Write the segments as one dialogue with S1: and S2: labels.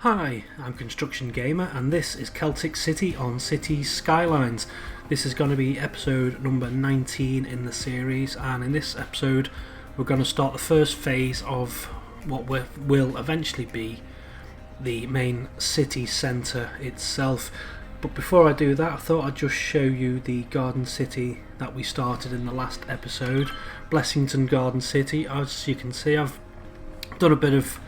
S1: Hi, I'm Construction Gamer and this is Celtic City on Cities Skylines. This is going to be episode number 19 in the series, and in this episode we're going to start the first phase of what will eventually be the main city centre itself. But before I do that, I thought I'd just show you the garden city that we started in the last episode, Blessington Garden City. As you can see, I've done a bit of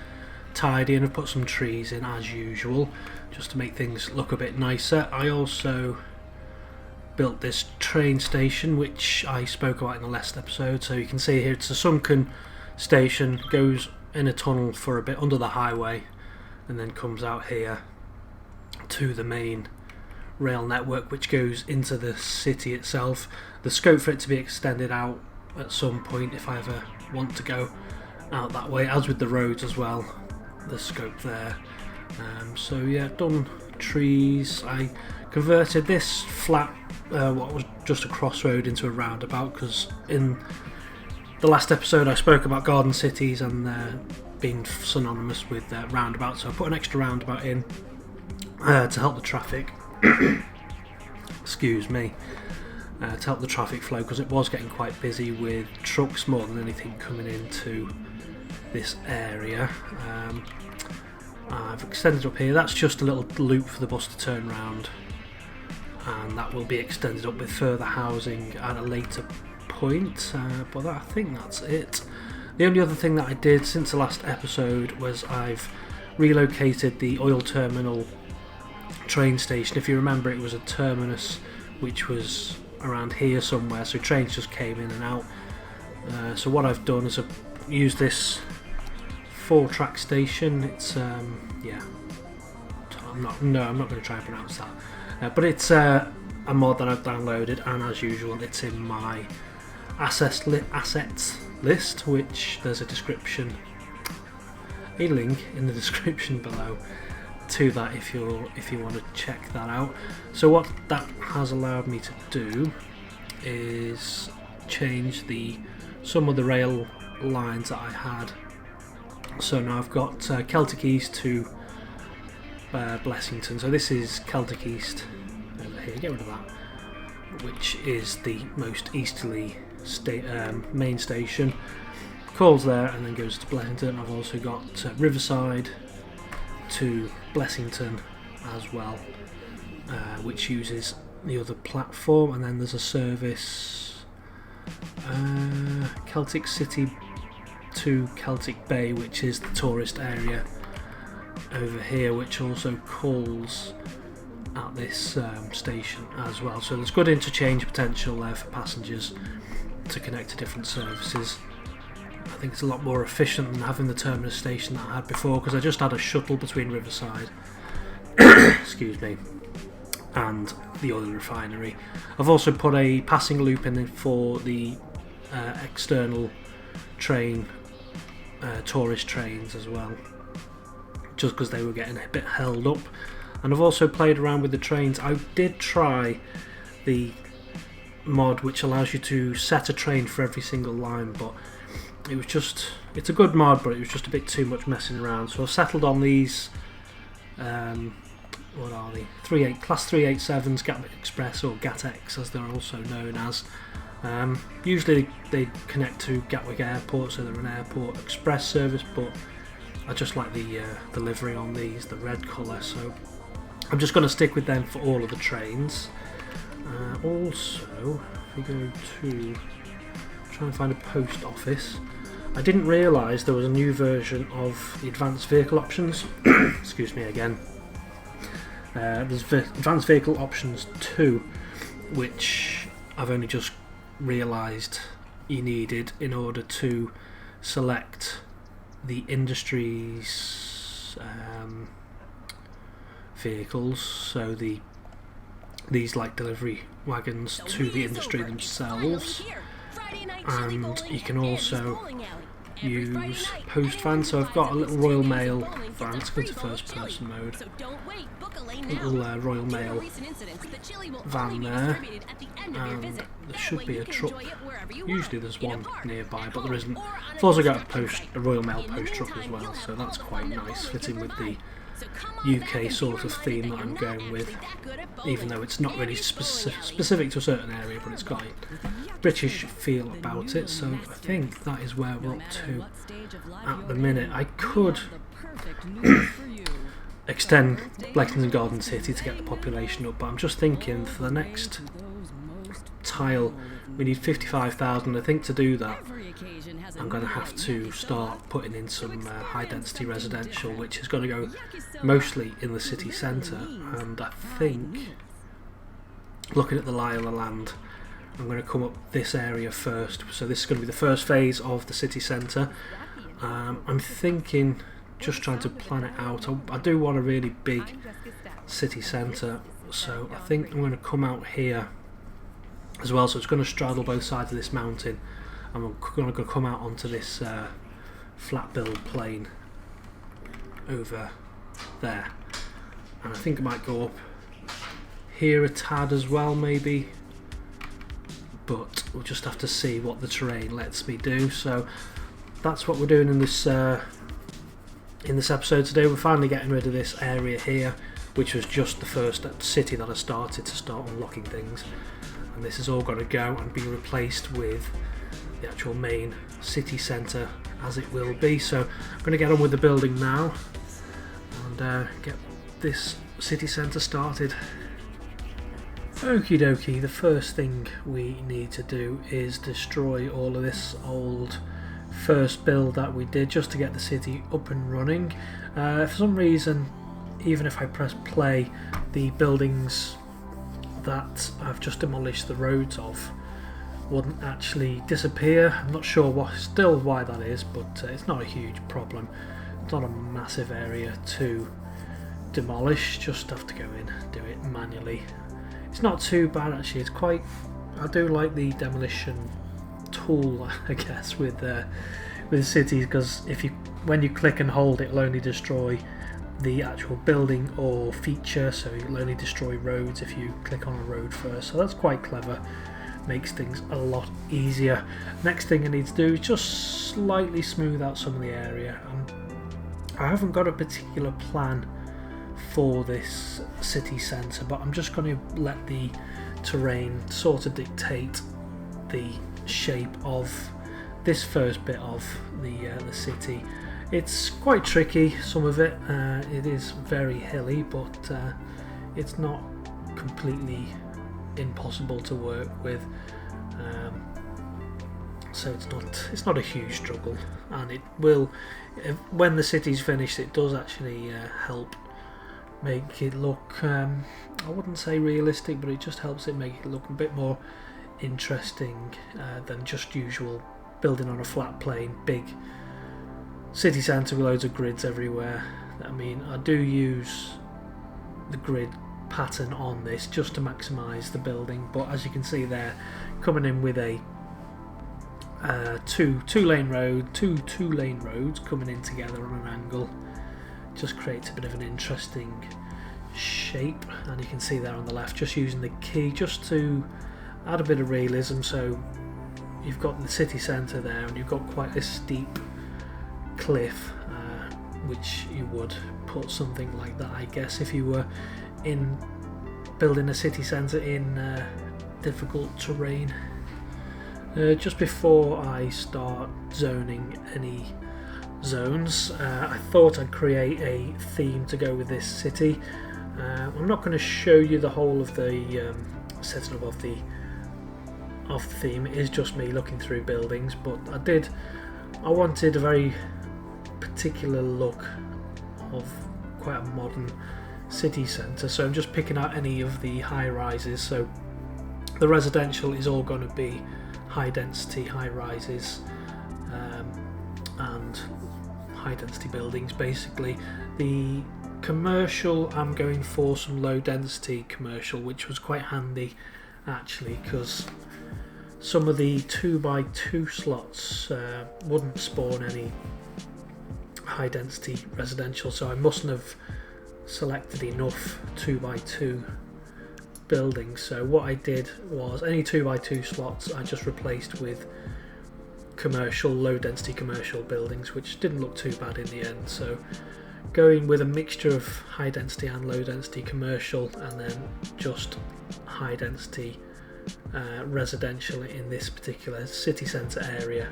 S1: tidying. I've put some trees in as usual just to make things look a bit nicer. I also built this train station which I spoke about in the last episode. So you can see here it's a sunken station, goes in a tunnel for a bit under the highway and then comes out here to the main rail network which goes into the city itself. The scope for it to be extended out at some point if I ever want to go out that way, as with the roads as well, the scope there. So yeah, I've done trees. I converted this flat, what was just a crossroad, into a roundabout, because in the last episode I spoke about garden cities and being synonymous with roundabouts, so I put an extra roundabout in to help the traffic excuse me, to help the traffic flow, because it was getting quite busy with trucks more than anything coming into this area. I've extended up here. That's just a little loop for the bus to turn round, and that will be extended up with further housing at a later point, but I think that's it. The only other thing that I did since the last episode was I've relocated the oil terminal train station. If you remember, it was a terminus which was around here somewhere, so trains just came in and out. So what I've done is I've used this 4-track station. It's yeah, I'm not going to try and pronounce that, but it's a mod that I've downloaded, and as usual it's in my assets list, which there's a link in the description below to that if you want to check that out. So what that has allowed me to do is change some of the rail lines that I had. So now I've got Celtic East to Blessington. So this is Celtic East over here, get rid of that, which is the most easterly main station. Calls there and then goes to Blessington. I've also got Riverside to Blessington as well, which uses the other platform, and then there's a service Celtic City to Celtic Bay, which is the tourist area over here, which also calls at this station as well. So there's good interchange potential there for passengers to connect to different services. I think it's a lot more efficient than having the terminus station that I had before, because I just had a shuttle between Riverside excuse me, and the oil refinery. I've also put a passing loop in for the external train, tourist trains as well, just because they were getting a bit held up. And I've also played around with the trains. I did try the mod which allows you to set a train for every single line, but it's a good mod, but it was just a bit too much messing around. So I've settled on these what are they? Class 387s, Gatwick Express, or GATX as they're also known as. Usually they connect to Gatwick Airport, so they're an airport express service, but I just like the livery on these, the red colour, so I'm just going to stick with them for all of the trains. Also, if we go to try and find a post office, I didn't realise there was a new version of the advanced vehicle options excuse me again. There's advanced vehicle options 2, which I've only just realised you needed in order to select the industry's vehicles, so these like delivery wagons to the industry themselves, and you can also use post vans. So I've got a little Royal Mail van. Let's go to first person mode. Little Royal Mail van there, and there should be a truck. Usually there's one nearby, but there isn't. I've also got a Royal Mail post truck as well, so that's quite nice, fitting with the UK sort of theme that I'm going with, even though it's not really specific to a certain area, but it's got a British feel about it. So I think that is where we're up to at the minute. I could extend Lexington Garden City to get the population up, but I'm just thinking for the next tile we need 55,000. I think to do that I'm going to have to start putting in some high density residential, which is going to go mostly in the city centre, and I think, looking at the lie of the land, I'm going to come up this area first. So this is going to be the first phase of the city centre. I'm thinking, just trying to plan it out, I do want a really big city centre, so I think I'm going to come out here as well, so it's going to straddle both sides of this mountain. I'm going to come out onto this flat build plain over there, and I think I might go up here a tad as well maybe, but we'll just have to see what the terrain lets me do. So that's what we're doing in this episode today. We're finally getting rid of this area here, which was just the first city that I started to start unlocking things, and this is all going to go and be replaced with the actual main city centre as it will be. So I'm going to get on with the building now and get this city centre started. Okie dokie, the first thing we need to do is destroy all of this old first build that we did just to get the city up and running. For some reason, even if I press play, the buildings that I've just demolished the roads of wouldn't actually disappear. I'm not sure why that is, but it's not a huge problem. It's not a massive area to demolish, just have to go in and do it manually. It's not too bad actually. It's quite, I do like the demolition tool, I guess, with cities, because when you click and hold, it'll only destroy the actual building or feature, so it'll only destroy roads if you click on a road first. So that's quite clever, makes things a lot easier. Next thing I need to do is just slightly smooth out some of the area. I haven't got a particular plan for this city centre, but I'm just going to let the terrain sort of dictate the shape of this first bit of the city. It's quite tricky, some of it. It is very hilly, but it's not completely impossible to work with. So it's not a huge struggle, and it will, when the city's finished, it does actually help make it look, I wouldn't say realistic, but it just helps it make it look a bit more interesting than just usual building on a flat plane, big city centre with loads of grids everywhere. I mean, I do use the grid pattern on this just to maximise the building, but as you can see there, coming in with a two lane roads coming in together on an angle, just creates a bit of an interesting shape. And you can see there on the left, just using the key just to add a bit of realism. So you've got the city centre there, and you've got quite a steep cliff, which you would put something like that, I guess, if you were in building a city centre in difficult terrain. Just before I start zoning any zones, I thought I'd create a theme to go with this city. I'm not going to show you the whole of the setting up of the theme. It is just me looking through buildings, but I wanted a very particular look of quite a modern city centre, so I'm just picking out any of the high rises. So the residential is all going to be high density high rises and high density buildings basically. The commercial, I'm going for some low density commercial, which was quite handy actually, because some of the 2x2 slots wouldn't spawn any high density residential, so I mustn't have selected enough 2x2 buildings. So what I did was any 2x2 slots I just replaced with commercial, low density commercial buildings, which didn't look too bad in the end. So going with a mixture of high density and low density commercial, and then just high density residential in this particular city centre area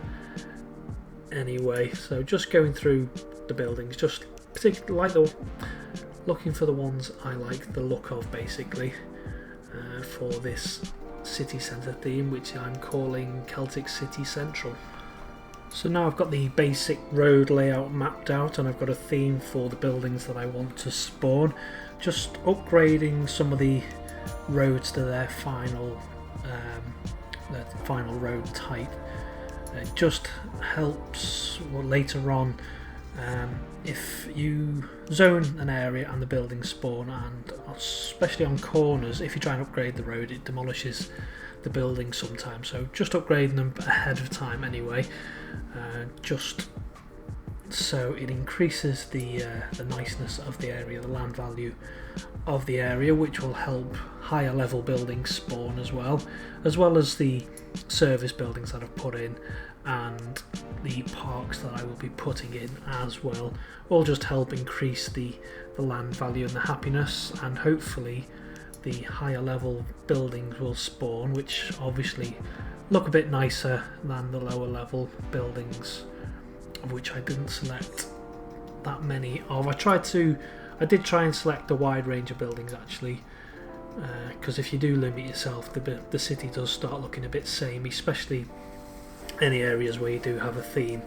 S1: anyway. So just going through the buildings, just particularly looking for the ones I like the look of, basically, for this city centre theme, which I'm calling Celtic City Central. So now I've got the basic road layout mapped out, and I've got a theme for the buildings that I want to spawn. Just upgrading some of the roads to their final road type. It just helps later on if you zone an area and the buildings spawn, and especially on corners, if you try and upgrade the road, it demolishes the building sometimes. So just upgrading them ahead of time anyway, just so it increases the niceness of the area, the land value of the area, which will help higher level buildings spawn as well as the service buildings that I've put in and the parks that I will be putting in as well. All just help increase the land value and the happiness, and hopefully the higher level buildings will spawn, which obviously look a bit nicer than the lower level buildings, of which I didn't select that many of. I did try and select a wide range of buildings actually, because if you do limit yourself, the city does start looking a bit samey, especially any areas where you do have a theme.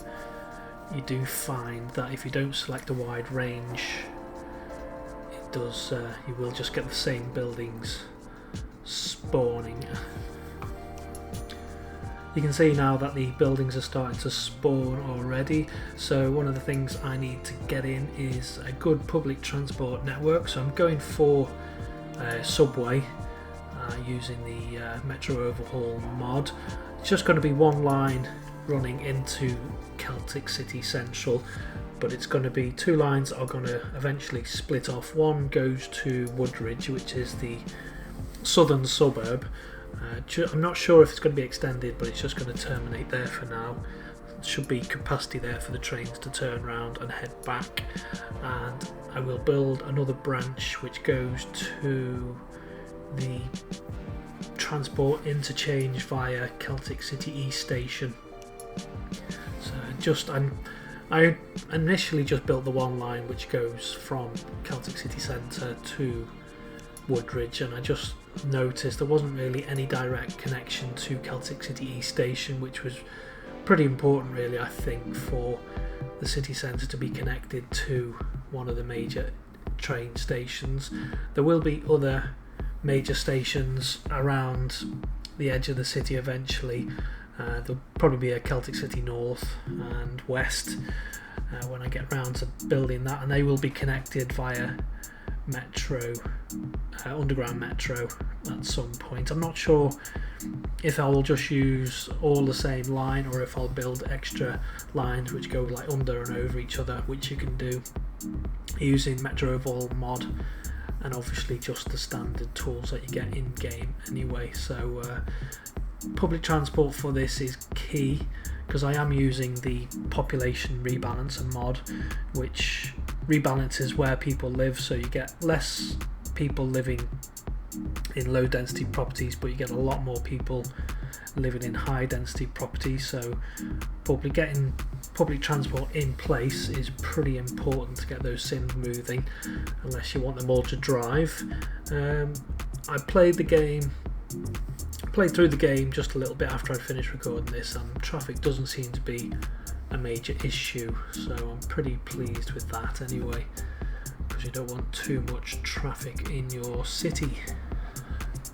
S1: You do find that if you don't select a wide range, it does you will just get the same buildings spawning. You can see now that the buildings are starting to spawn already, so one of the things I need to get in is a good public transport network. So I'm going for subway using the Metro Overhaul mod. It's just going to be one line running into Celtic City Central, but it's going to be two lines are going to eventually split off. One goes to Woodridge, which is the southern suburb. I'm not sure if it's going to be extended, but it's just going to terminate there for now. There should be capacity there for the trains to turn around and head back, and I will build another branch which goes to the transport interchange via Celtic City East Station. So I initially just built the one line which goes from Celtic City Centre to Woodridge, and I just noticed there wasn't really any direct connection to Celtic City East Station, which was pretty important really, I think, for the city centre to be connected to one of the major train stations. There will be other major stations around the edge of the city eventually. There'll probably be a Celtic City North and West when I get around to building that, and they will be connected via metro, underground metro at some point. I'm not sure if I will just use all the same line or if I'll build extra lines which go like under and over each other, which you can do using Metro Overhaul mod and obviously just the standard tools that you get in game anyway. So public transport for this is key, because I am using the population rebalancer mod, which rebalances where people live, so you get less people living in low density properties, but you get a lot more people living in high density properties. So probably getting public transport in place is pretty important to get those sims moving, unless you want them all to drive. I played through the game just a little bit after I'd finished recording this, and traffic doesn't seem to be a major issue, so I'm pretty pleased with that anyway, because you don't want too much traffic in your city.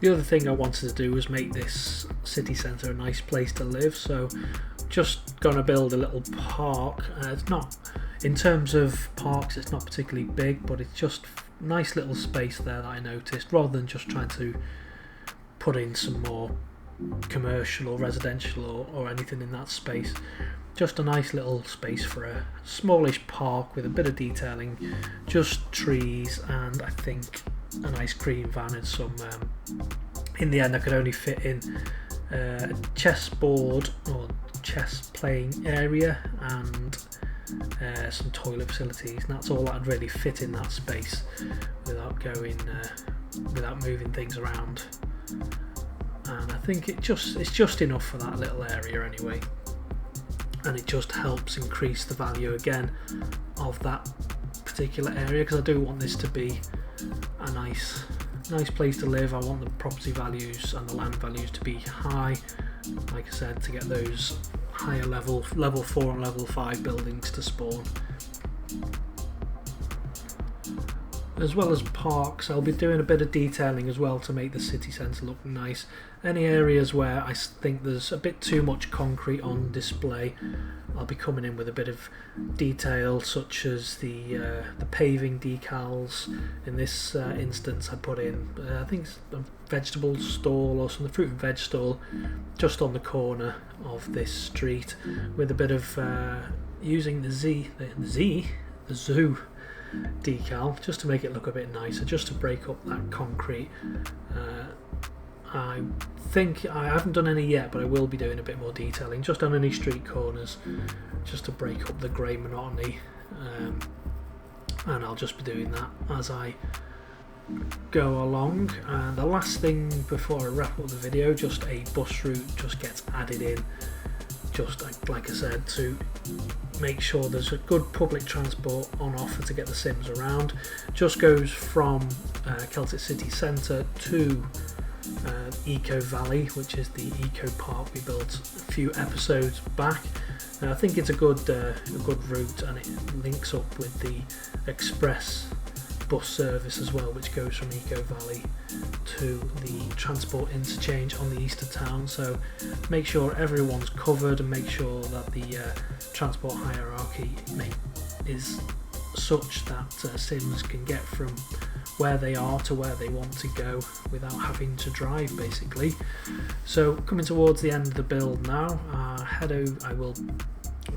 S1: The other thing I wanted to do was make this city centre a nice place to live, so just gonna build a little park. It's not, in terms of parks, it's not particularly big, but it's just nice little space there that I noticed, rather than just trying to put in some more commercial or residential or anything in that space. Just a nice little space for a smallish park with a bit of detailing, just trees, and I think an ice cream van and some in the end I could only fit in a chessboard or chess playing area and some toilet facilities, and that's all that'd really fit in that space without without moving things around. And I think it's just enough for that little area anyway, and it just helps increase the value again of that particular area, because I do want this to be a nice place to live. I want the property values and the land values to be high, like I said, to get those higher level 4 and level 5 buildings to spawn. As well as parks, I'll be doing a bit of detailing as well to make the city centre look nice. Any areas where I think there's a bit too much concrete on display, I'll be coming in with a bit of detail, such as the paving decals. In this instance, I put in I think it's a vegetable stall or some fruit and veg stall just on the corner of this street, with a bit of using the zoo decal, just to make it look a bit nicer, just to break up that concrete. I think I haven't done any yet, but I will be doing a bit more detailing just on any street corners, just to break up the grey monotony, and I'll just be doing that as I go along. The last thing before I wrap up the video, just a bus route just gets added in, just like I said, to make sure there's a good public transport on offer to get the Sims around. Just goes from Celtic City Centre to Eco Valley, which is the eco park we built a few episodes back. I think it's a good route, and it links up with the express bus service as well, which goes from Eco Valley to the transport interchange on the east of town. So make sure everyone's covered, and make sure that the transport hierarchy is such that Sims can get from where they are to where they want to go without having to drive, basically. So coming towards the end of the build now, I will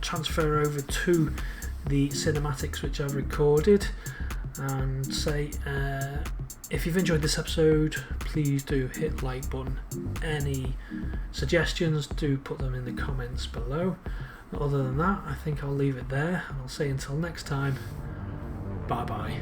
S1: transfer over to the cinematics which I've recorded, and say if you've enjoyed this episode, please do hit the like button. Any suggestions, do put them in the comments below. Other than that, I think I'll leave it there, and I'll say until next time, bye bye.